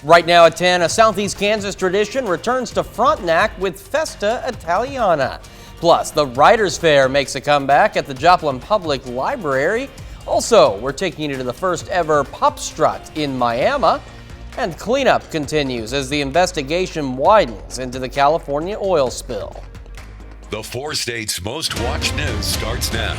Right now at 10, a Southeast Kansas tradition returns to Frontenac with Festa Italiana. Plus, the Writers' Fair makes a comeback at the Joplin Public Library. Also, we're taking you to the first ever Pop Strut in Miami. And cleanup continues as the investigation widens into the California oil spill. The 4 states' most watched news starts now.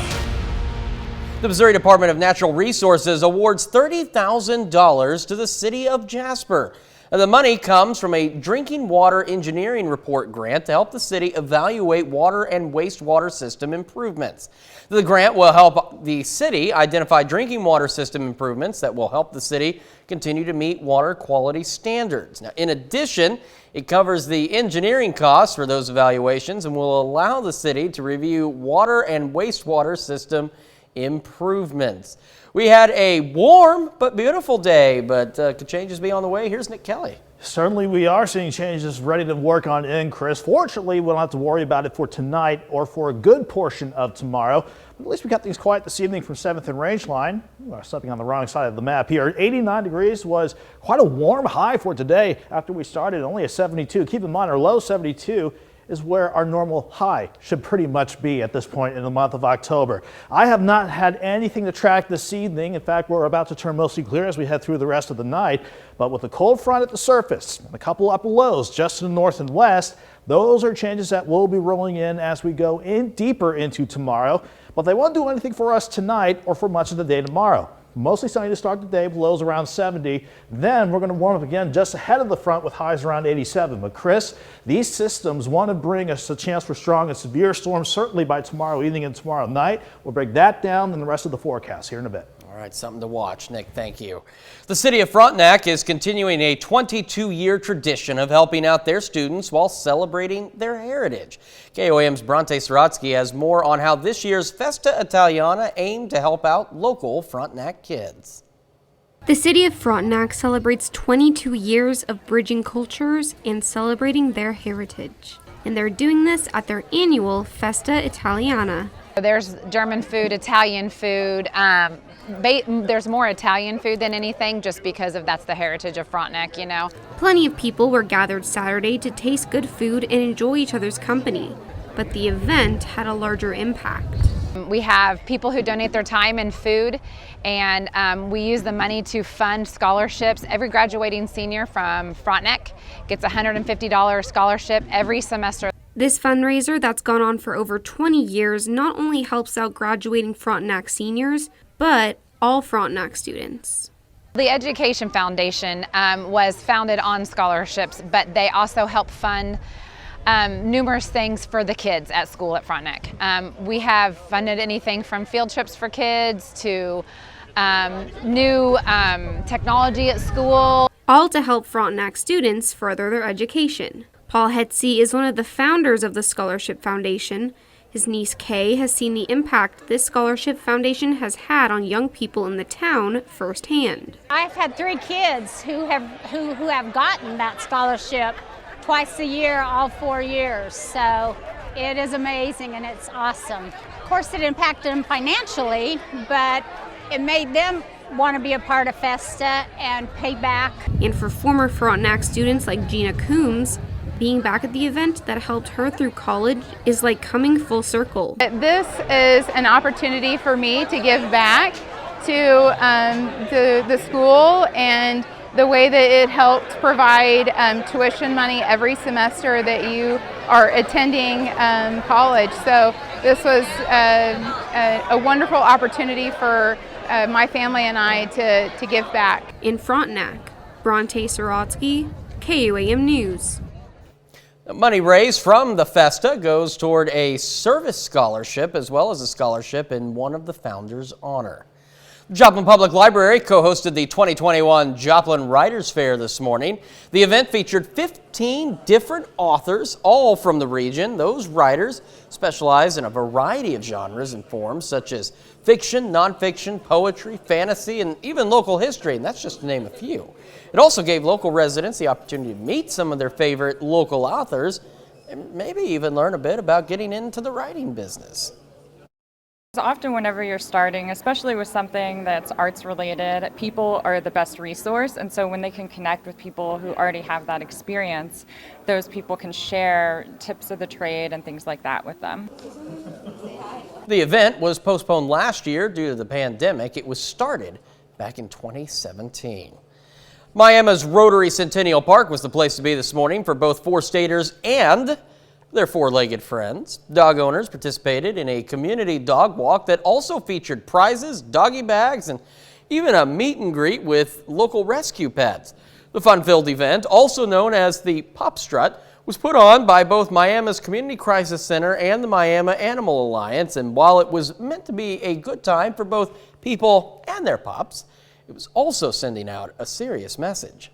The Missouri Department of Natural Resources awards $30,000 to the city of Jasper. The money comes from a drinking water engineering report grant to help the city evaluate water and wastewater system improvements. The grant will help the city identify drinking water system improvements that will help the city continue to meet water quality standards. Now, in addition, it covers the engineering costs for those evaluations and will allow the city to review water and wastewater system improvements. We had a warm but beautiful day, but could changes be on the way? Here's Nick Kelly. Certainly we are seeing changes ready to work on in, Chris. Fortunately, we don't have to worry about it for tonight or for a good portion of tomorrow. But at least we got things quiet this evening from 7th and Rangeline. We're stepping on the wrong side of the map here. 89 degrees was quite a warm high for today after we started, only a 72. Keep in mind our low 72 is where our normal high should pretty much be at this point in the month of October. I have not had anything to track this evening. In fact, we're about to turn mostly clear as we head through the rest of the night. But with the cold front at the surface and a couple upper lows just to the north and west, those are changes that will be rolling in as we go in deeper into tomorrow. But they won't do anything for us tonight or for much of the day tomorrow. Mostly sunny to start the day with lows around 70. Then we're going to warm up again just ahead of the front with highs around 87. But Chris, these systems want to bring us a chance for strong and severe storms certainly by tomorrow evening and tomorrow night. We'll break that down in the rest of the forecast here in a bit. All right, something to watch. Nick, thank you. The city of Frontenac is continuing a 22-year tradition of helping out their students while celebrating their heritage. KOAM's Bronte Sorotsky has more on how this year's Festa Italiana aimed to help out local Frontenac kids. The city of Frontenac celebrates 22 years of bridging cultures and celebrating their heritage. And they're doing this at their annual Festa Italiana. There's German food, Italian food. There's more Italian food than anything just because that's the heritage of Frontenac, you know. Plenty of people were gathered Saturday to taste good food and enjoy each other's company. But the event had a larger impact. We have people who donate their time and food, and we use the money to fund scholarships. Every graduating senior from Frontenac gets a $150 scholarship every semester. This fundraiser that's gone on for over 20 years not only helps out graduating Frontenac seniors, but all Frontenac students. The Education Foundation was founded on scholarships, but they also help fund numerous things for the kids at school at Frontenac. We have funded anything from field trips for kids to new technology at school. All to help Frontenac students further their education. Paul Hetze is one of the founders of the Scholarship Foundation. His niece Kay has seen the impact this scholarship foundation has had on young people in the town firsthand. I've had 3 kids who have gotten that scholarship twice a year, all 4 years. So it is amazing and it's awesome. Of course, it impacted them financially, but it made them want to be a part of Festa and pay back. And for former Frontenac students like Gina Coombs, being back at the event that helped her through college is like coming full circle. This is an opportunity for me to give back to the school and the way that it helped provide tuition money every semester that you are attending college. So this was a wonderful opportunity for my family and I to give back. In Frontenac, Bronte Sorotsky, KOAM News. Money raised from the Festa goes toward a service scholarship as well as a scholarship in one of the founders' honor. Joplin Public Library co-hosted the 2021 Joplin Writers' Fair this morning. The event featured 15 different authors, all from the region. Those writers specialize in a variety of genres and forms such as fiction, nonfiction, poetry, fantasy, and even local history, and that's just to name a few. It also gave local residents the opportunity to meet some of their favorite local authors and maybe even learn a bit about getting into the writing business. Often whenever you're starting, especially with something that's arts related, people are the best resource, and so when they can connect with people who already have that experience, those people can share tips of the trade and things like that with them. The event was postponed last year due to the pandemic. It was started back in 2017. Miami's Rotary Centennial Park was the place to be this morning for both four-staters and their four-legged friends. Dog owners participated in a community dog walk that also featured prizes, doggy bags, and even a meet and greet with local rescue pets. The fun-filled event, also known as the Pop Strut, was put on by both Miami's Community Crisis Center and the Miami Animal Alliance, and while it was meant to be a good time for both people and their pups, it was also sending out a serious message.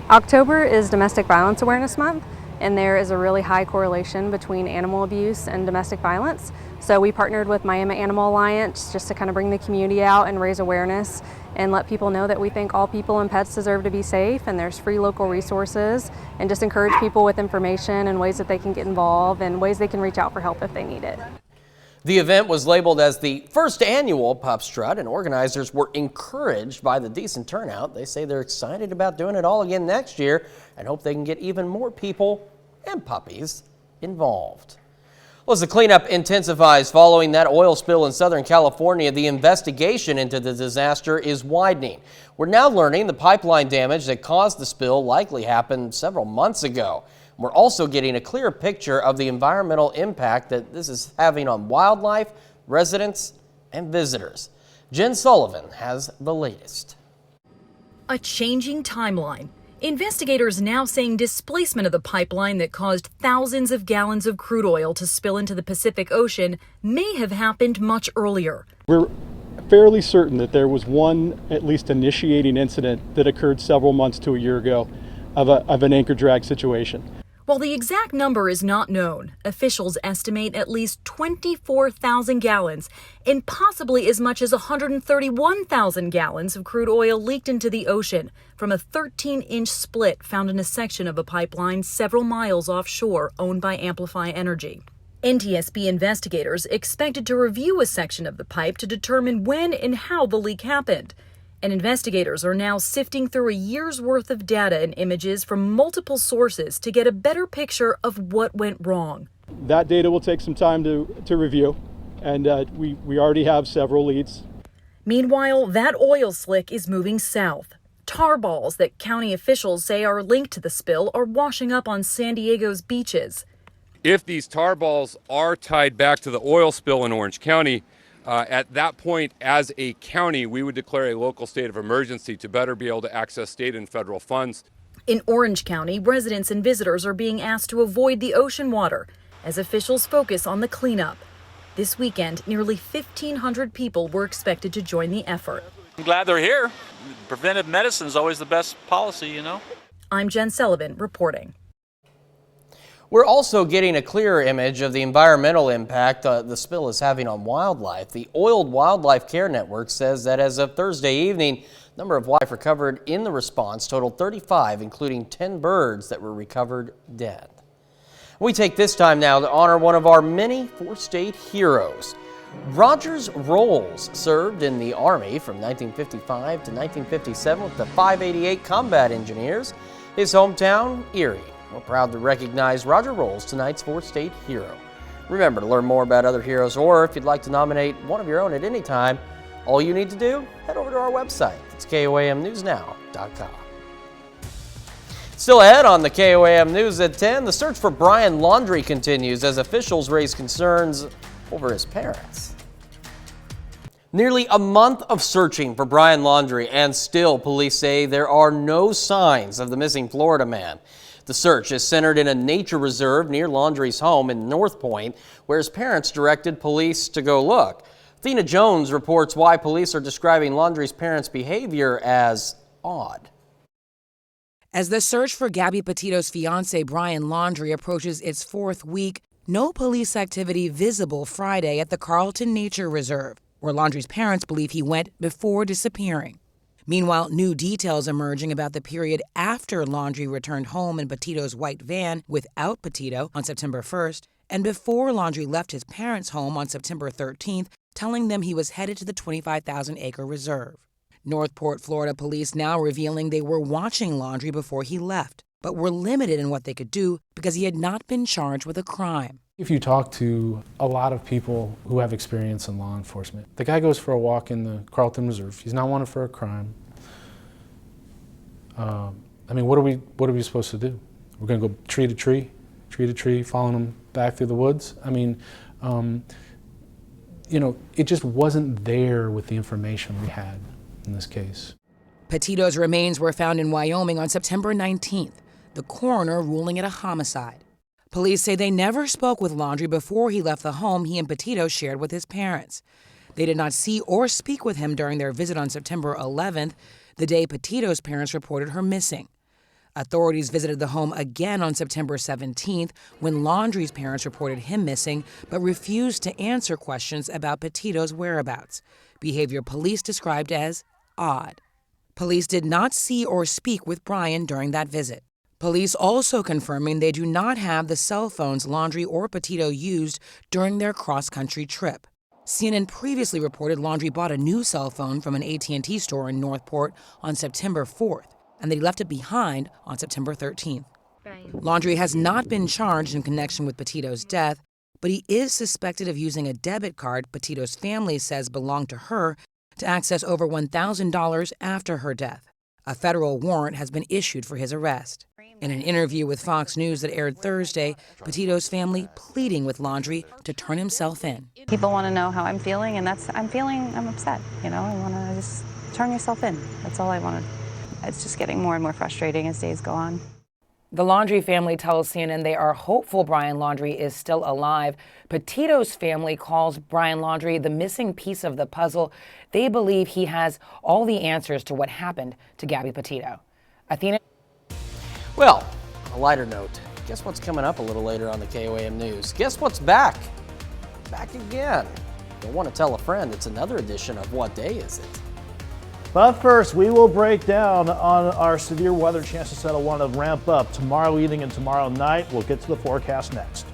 October is Domestic Violence Awareness Month, and there is a really high correlation between animal abuse and domestic violence. So we partnered with Miami Animal Alliance just to kind of bring the community out and raise awareness and let people know that we think all people and pets deserve to be safe, and there's free local resources, and just encourage people with information and ways that they can get involved and ways they can reach out for help if they need it. The event was labeled as the first annual Pop Strut, and organizers were encouraged by the decent turnout. They say they're excited about doing it all again next year and hope they can get even more people and puppies involved. Well, as the cleanup intensifies following that oil spill in Southern California, the investigation into the disaster is widening. We're now learning the pipeline damage that caused the spill likely happened several months ago. We're also getting a clear picture of the environmental impact that this is having on wildlife, residents, and visitors. Jen Sullivan has the latest. A changing timeline. Investigators now saying displacement of the pipeline that caused thousands of gallons of crude oil to spill into the Pacific Ocean may have happened much earlier. We're fairly certain that there was one at least initiating incident that occurred several months to a year ago of an anchor drag situation. While the exact number is not known, officials estimate at least 24,000 gallons and possibly as much as 131,000 gallons of crude oil leaked into the ocean from a 13-inch split found in a section of a pipeline several miles offshore owned by Amplify Energy. NTSB investigators expected to review a section of the pipe to determine when and how the leak happened. And investigators are now sifting through a year's worth of data and images from multiple sources to get a better picture of what went wrong. That data will take some time to review, and we already have several leads. Meanwhile, that oil slick is moving south. Tar balls that county officials say are linked to the spill are washing up on San Diego's beaches. If these tar balls are tied back to the oil spill in Orange County, at that point, as a county, we would declare a local state of emergency to better be able to access state and federal funds. In Orange County, residents and visitors are being asked to avoid the ocean water as officials focus on the cleanup. This weekend, nearly 1,500 people were expected to join the effort. I'm glad they're here. Preventive medicine is always the best policy, you know. I'm Jen Sullivan reporting. We're also getting a clearer image of the environmental impact the spill is having on wildlife. The Oiled Wildlife Care Network says that as of Thursday evening, the number of wildlife recovered in the response totaled 35, including 10 birds that were recovered dead. We take this time now to honor one of our many four-state heroes. Rogers Rolls served in the Army from 1955 to 1957 with the 588 Combat Engineers. His hometown, Erie. We're proud to recognize Roger Rolls, tonight's four-state hero. Remember, to learn more about other heroes, or if you'd like to nominate one of your own at any time, all you need to do, head over to our website. It's KOAMNewsNow.com. Still ahead on the KOAM News at 10, the search for Brian Laundrie continues as officials raise concerns over his parents. Nearly a month of searching for Brian Laundrie, and still police say there are no signs of the missing Florida man. The search is centered in a nature reserve near Laundrie's home in North Point, where his parents directed police to go look. Athena Jones reports why police are describing Laundrie's parents' behavior as odd. As the search for Gabby Petito's fiancé, Brian Laundrie, approaches its fourth week, no police activity visible Friday at the Carlton Nature Reserve, where Laundrie's parents believe he went before disappearing. Meanwhile, new details emerging about the period after Laundrie returned home in Petito's white van without Petito on September 1st, and before Laundrie left his parents' home on September 13th, telling them he was headed to the 25,000-acre reserve. Northport, Florida police now revealing they were watching Laundrie before he left, but were limited in what they could do because he had not been charged with a crime. If you talk to a lot of people who have experience in law enforcement, the guy goes for a walk in the Carlton Reserve. He's not wanted for a crime. I mean, what are we supposed to do? We're going to go tree to tree, following him back through the woods? I mean, you know, it just wasn't there with the information we had in this case. Petito's remains were found in Wyoming on September 19th, the coroner ruling it a homicide. Police say they never spoke with Laundrie before he left the home he and Petito shared with his parents. They did not see or speak with him during their visit on September 11th, the day Petito's parents reported her missing. Authorities visited the home again on September 17th when Laundrie's parents reported him missing but refused to answer questions about Petito's whereabouts, behavior police described as odd. Police did not see or speak with Brian during that visit. Police also confirming they do not have the cell phones Laundrie or Petito used during their cross-country trip. CNN previously reported Laundrie bought a new cell phone from an AT&T store in Northport on September 4th, and that he left it behind on September 13th. Laundrie has not been charged in connection with Petito's death, but he is suspected of using a debit card Petito's family says belonged to her to access over $1,000 after her death. A federal warrant has been issued for his arrest. In an interview with Fox News that aired Thursday, Petito's family pleading with Laundrie to turn himself in. People want to know how I'm feeling, and I'm upset. You know, I want to just turn yourself in. That's all I wanted. It's just getting more and more frustrating as days go on. The Laundrie family tells CNN they are hopeful Brian Laundrie is still alive. Petito's family calls Brian Laundrie the missing piece of the puzzle. They believe he has all the answers to what happened to Gabby Petito. Athena? Well, on a lighter note, guess what's coming up a little later on the KOAM News? Guess what's back? Back again. Don't want to tell a friend it's another edition of What Day Is It? But first, we will break down on our severe weather chances that'll want to ramp up tomorrow evening and tomorrow night. We'll get to the forecast next.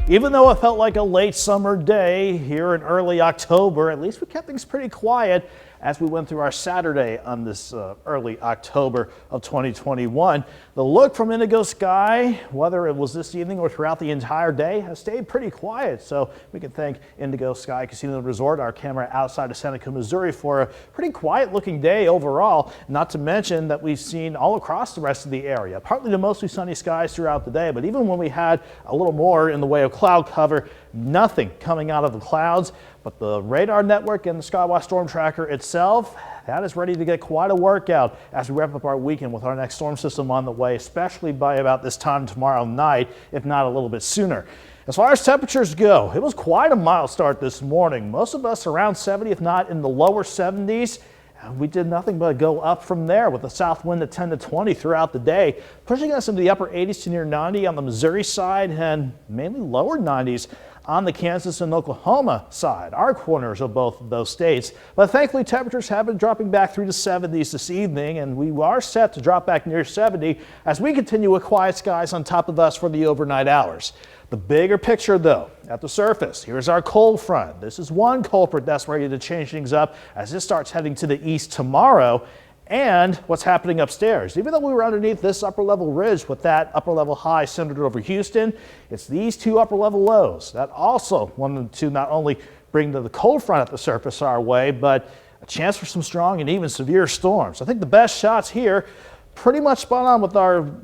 Even though it felt like a late summer day here in early October, at least we kept things pretty quiet as we went through our Saturday on this early October of 2021. The look from Indigo Sky, whether it was this evening or throughout the entire day, has stayed pretty quiet. So we can thank Indigo Sky Casino and Resort, our camera outside of Seneca, Missouri, for a pretty quiet looking day overall. Not to mention that we've seen all across the rest of the area, partly to mostly sunny skies throughout the day. But even when we had a little more in the way of cloud cover, nothing coming out of the clouds. But the radar network and the Skywatch Storm Tracker itself, that is ready to get quite a workout as we wrap up our weekend with our next storm system on the way, especially by about this time tomorrow night, if not a little bit sooner. As far as temperatures go, it was quite a mild start this morning. Most of us around 70, if not in the lower 70s. And we did nothing but go up from there with a south wind at 10 to 20 throughout the day, pushing us into the upper 80s to near 90 on the Missouri side and mainly lower 90s on the Kansas and Oklahoma side, our corners of both of those states. But thankfully, temperatures have been dropping back through the 70s this evening, and we are set to drop back near 70 as we continue with quiet skies on top of us for the overnight hours. The bigger picture, though, at the surface, here's our cold front. This is one culprit that's ready to change things up as this starts heading to the east tomorrow. And what's happening upstairs. Even though we were underneath this upper level ridge with that upper level high centered over Houston, it's these two upper level lows that also wanted to not only bring the cold front at the surface our way, but a chance for some strong and even severe storms. I think the best shots here, pretty much spot on with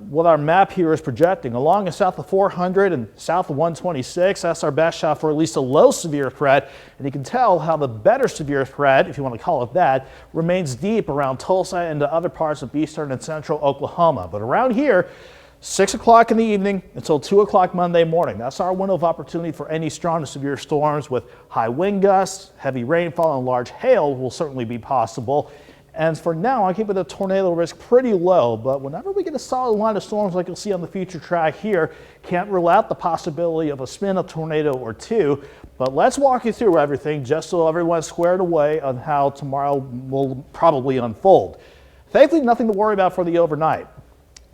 what our map here is projecting. Along and south of 400 and south of 126, that's our best shot for at least a low severe threat. And you can tell how the better severe threat, if you want to call it that, remains deep around Tulsa and to other parts of eastern and central Oklahoma. But around here, 6 o'clock in the evening until 2 o'clock Monday morning. That's our window of opportunity for any strong to severe storms with high wind gusts, heavy rainfall, and large hail will certainly be possible. And for now, I'm keeping the tornado risk pretty low, but whenever we get a solid line of storms like you'll see on the future track here, can't rule out the possibility of a spin of tornado or two. But let's walk you through everything just so everyone's squared away on how tomorrow will probably unfold. Thankfully, nothing to worry about for the overnight.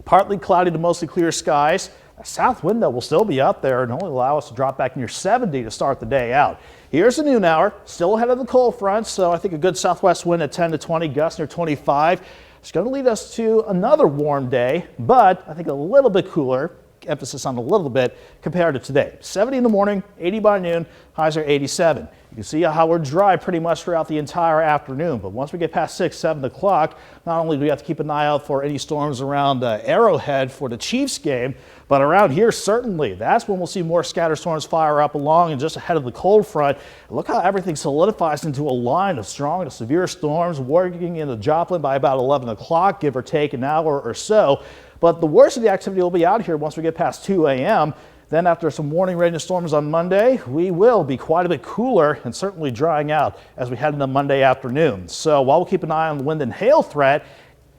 partly cloudy to mostly clear skies. A south wind, though, will still be out there and only allow us to drop back near 70 to start the day out. Here's the noon hour, still ahead of the cold front, so I think a good southwest wind at 10 to 20, gusts near 25. It's going to lead us to another warm day, but I think a little bit cooler. Emphasis on a little bit compared to today. 70 in the morning, 80 by noon, highs are 87. You can see how we're dry pretty much throughout the entire afternoon, but once we get past 6, 7 o'clock, not only do we have to keep an eye out for any storms around Arrowhead for the Chiefs game, but around here certainly, that's when we'll see more scattered storms fire up along and just ahead of the cold front. Look how everything solidifies into a line of strong to severe storms working into Joplin by about 11 o'clock, give or take an hour or so. But the worst of the activity will be out here once we get past 2 a.m. Then after some warning rain and storms on Monday, we will be quite a bit cooler and certainly drying out as we head into Monday afternoon. So while we'll keep an eye on the wind and hail threat,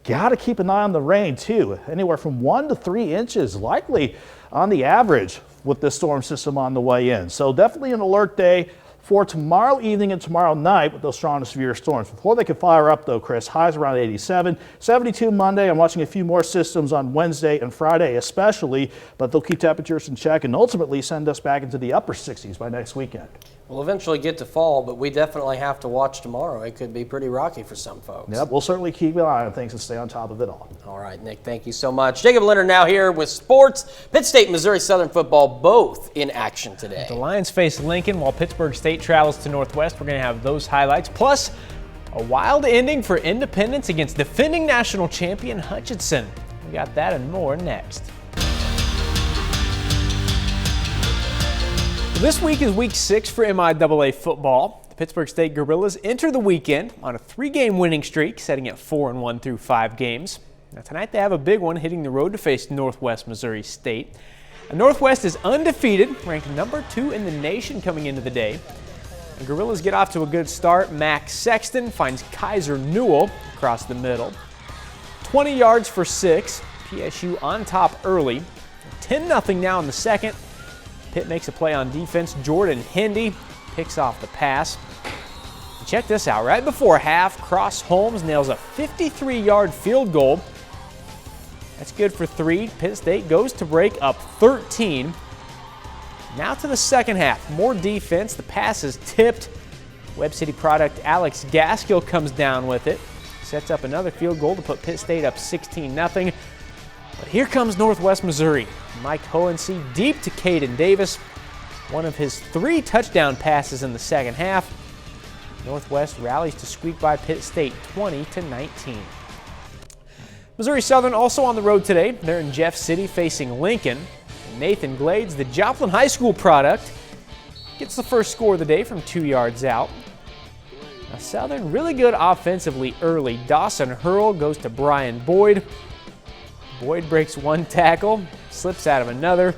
got to keep an eye on the rain too. Anywhere from 1 to 3 inches likely on the average with this storm system on the way in. So definitely an alert day for tomorrow evening and tomorrow night with those strong to severe storms. Before they can fire up though, Chris, highs around 87, 72 Monday. I'm watching a few more systems on Wednesday and Friday especially, but they'll keep temperatures in check and ultimately send us back into the upper 60s by next weekend. We'll eventually get to fall, but we definitely have to watch tomorrow. It could be pretty rocky for some folks. Yep, we'll certainly keep an eye on things and stay on top of it all. All right, Nick, thank you so much. Jacob Leonard now here with sports. Pitt State and Missouri Southern football both in action today. The Lions face Lincoln while Pittsburg State travels to Northwest. We're going to have those highlights, plus a wild ending for Independence against defending national champion Hutchinson. We got that and more next. This week is week 6 for MIAA football. The Pittsburg State Gorillas enter the weekend on a 3-game winning streak, setting at 4-1 through 5 games. Now tonight they have a big one, hitting the road to face Northwest Missouri State. And Northwest is undefeated, ranked number 2 in the nation coming into the day. The Gorillas get off to a good start. Max Sexton finds Kaiser Newell across the middle. 20 yards for 6. PSU on top early. 10-0 now in the second. Pitt makes a play on defense. Jordan Hendy picks off the pass. And check this out. Right before half, Cross Holmes nails a 53-yard field goal. That's good for 3. Pitt State goes to break up 13. Now to the second half. More defense. The pass is tipped. Webb City product Alex Gaskill comes down with it. Sets up another field goal to put Pitt State up 16-0. But here comes Northwest Missouri. Mike Hohensee deep to Caden Davis. One of his 3 touchdown passes in the second half. Northwest rallies to squeak by Pitt State 20-19. Missouri Southern also on the road today. They're in Jeff City facing Lincoln. Nathan Glades, the Joplin High School product, gets the first score of the day from 2 yards out. Now Southern really good offensively early. Dawson Hurl goes to Brian Boyd. Boyd breaks 1 tackle, slips out of another,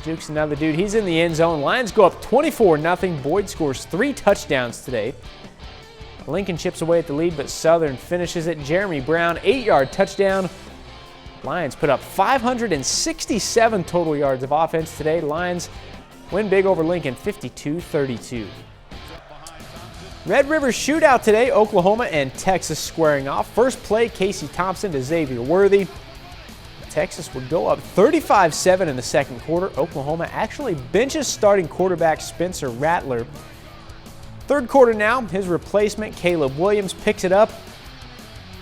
jukes another dude. He's in the end zone. Lions go up 24-0. Boyd scores 3 touchdowns today. Lincoln chips away at the lead, but Southern finishes it. Jeremy Brown, 8-yard touchdown. Lions put up 567 total yards of offense today. Lions win big over Lincoln, 52-32. Red River shootout today. Oklahoma and Texas squaring off. First play, Casey Thompson to Xavier Worthy. Texas would go up 35-7 in the second quarter. Oklahoma actually benches starting quarterback Spencer Rattler. Third quarter now, his replacement Caleb Williams picks it up.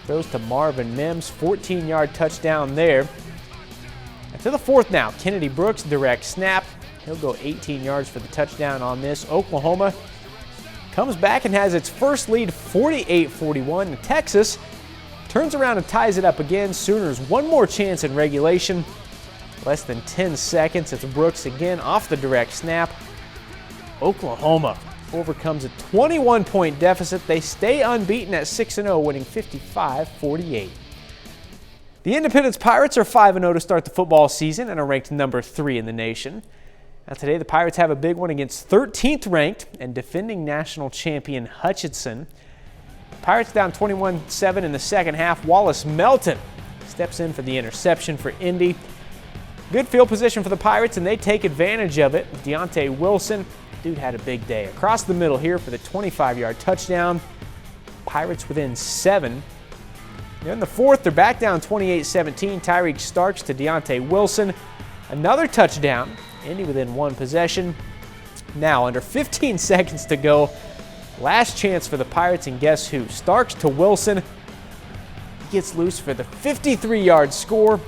Throws to Marvin Mims, 14-yard touchdown there. And to the fourth now, Kennedy Brooks, direct snap. He'll go 18 yards for the touchdown on this. Oklahoma comes back and has its first lead, 48-41. And Texas turns around and ties it up again. Sooners one more chance in regulation. Less than 10 seconds. It's Brooks again off the direct snap. Oklahoma overcomes a 21-point deficit. They stay unbeaten at 6-0, winning 55-48. The Independence Pirates are 5-0 to start the football season and are ranked number 3 in the nation. Now today the Pirates have a big one against 13th ranked and defending national champion Hutchinson. Pirates down 21-7 in the second half. Wallace Melton steps in for the interception for Indy. Good field position for the Pirates, and they take advantage of it. Deontay Wilson, dude had a big day. Across the middle here for the 25-yard touchdown. Pirates within 7. In the fourth, they're back down 28-17. Tyreek Starks to Deontay Wilson. Another touchdown. Indy within one possession. Now, under 15 seconds to go. Last chance for the Pirates, and guess who? Starks to Wilson. He gets loose for the 53-yard score.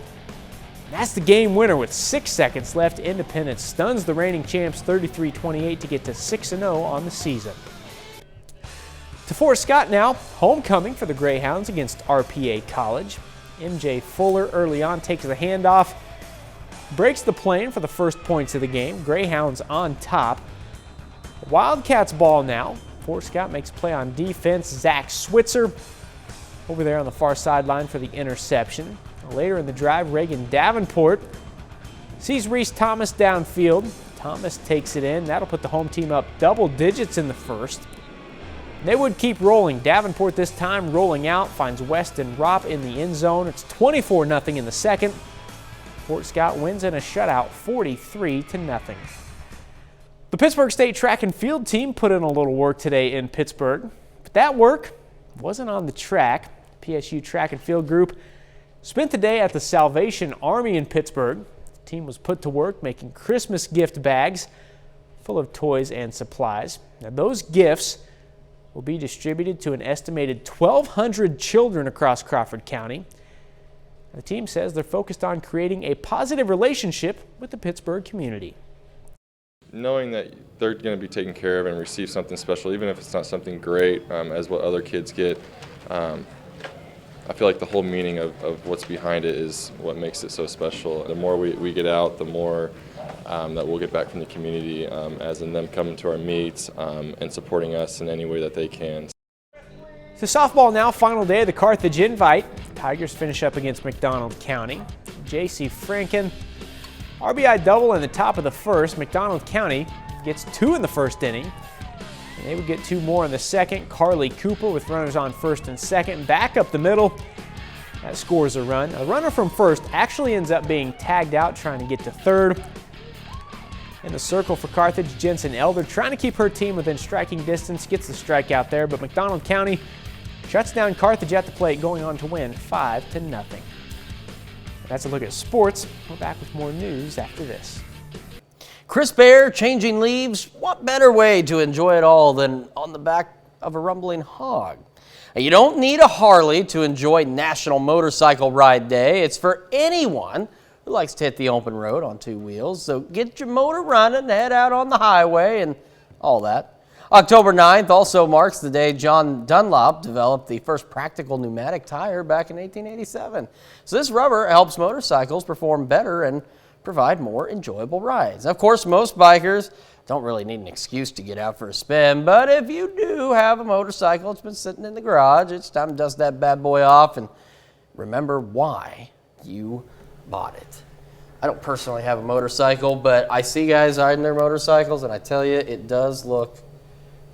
That's the game winner with 6 seconds left. Independence stuns the reigning champs 33-28 to get to 6-0 on the season. To Fort Scott now, homecoming for the Greyhounds against RPA College. MJ Fuller early on takes the handoff, breaks the plane for the first points of the game. Greyhounds on top. Wildcats ball now. Fort Scott makes play on defense. Zach Switzer over there on the far sideline for the interception. Later in the drive, Reagan Davenport sees Reese Thomas downfield. Thomas takes it in. That'll put the home team up double digits in the first. They would keep rolling. Davenport this time rolling out, finds Weston Ropp in the end zone. It's 24-0 in the second. Fort Scott wins in a shutout, 43-0. The Pittsburg State track and field team put in a little work today in Pittsburgh, but that work wasn't on the track. PSU track and field group spent the day at the Salvation Army in Pittsburgh. The team was put to work making Christmas gift bags full of toys and supplies. Now, those gifts will be distributed to an estimated 1,200 children across Crawford County. The team says they're focused on creating a positive relationship with the Pittsburgh community. Knowing that they're going to be taken care of and receive something special, even if it's not something great as what other kids get, I feel like the whole meaning of what's behind it is what makes it so special. The more we get out, the more that we'll get back from the community, as in them coming to our meets and supporting us in any way that they can. So softball now, final day of the Carthage Invite. Tigers finish up against McDonald County. J.C. Franken, RBI double in the top of the first. McDonald County gets 2 in the first inning. And they would get 2 more in the second. Carly Cooper with runners on first and second. Back up the middle. That scores a run. A runner from first actually ends up being tagged out trying to get to third. In the circle for Carthage, Jensen Elder trying to keep her team within striking distance. Gets the strikeout there, but McDonald County shuts down Carthage at the plate, going on to win 5-0. That's a look at sports. We're back with more news after this. Crisp air, changing leaves, what better way to enjoy it all than on the back of a rumbling hog? You don't need a Harley to enjoy National Motorcycle Ride Day. It's for anyone who likes to hit the open road on 2 wheels. So get your motor running, head out on the highway and all that. October 9th also marks the day John Dunlop developed the first practical pneumatic tire back in 1887. So this rubber helps motorcycles perform better and provide more enjoyable rides. Of course, most bikers don't really need an excuse to get out for a spin, but if you do have a motorcycle that's been sitting in the garage, it's time to dust that bad boy off and remember why you bought it. I don't personally have a motorcycle, but I see guys riding their motorcycles, and I tell you, it does look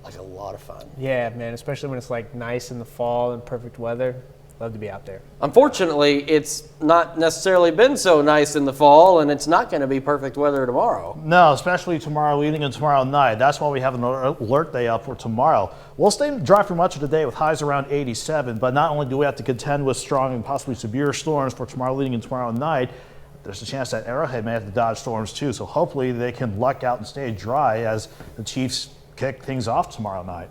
like a lot of fun. Yeah, man, especially when it's like nice in the fall and perfect weather. Love to be out there. Unfortunately, it's not necessarily been so nice in the fall, and it's not going to be perfect weather tomorrow. No, especially tomorrow evening and tomorrow night. That's why we have an alert day up for tomorrow. We'll stay dry for much of the day with highs around 87, but not only do we have to contend with strong and possibly severe storms for tomorrow evening and tomorrow night, there's a chance that Arrowhead may have to dodge storms too, so hopefully they can luck out and stay dry as the Chiefs kick things off tomorrow night.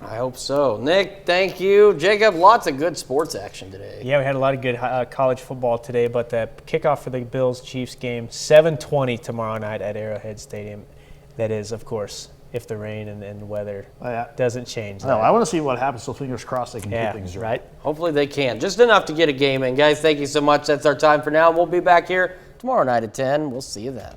I hope so. Nick, thank you. Jacob, lots of good sports action today. Yeah, we had a lot of good college football today, but the kickoff for the Bills-Chiefs game, 7:20 tomorrow night at Arrowhead Stadium. That is, of course, if the rain and weather doesn't change. No, I want to see what happens, so fingers crossed they can keep things dry. Right. Hopefully they can. Just enough to get a game in. Guys, thank you so much. That's our time for now. We'll be back here tomorrow night at 10. We'll see you then.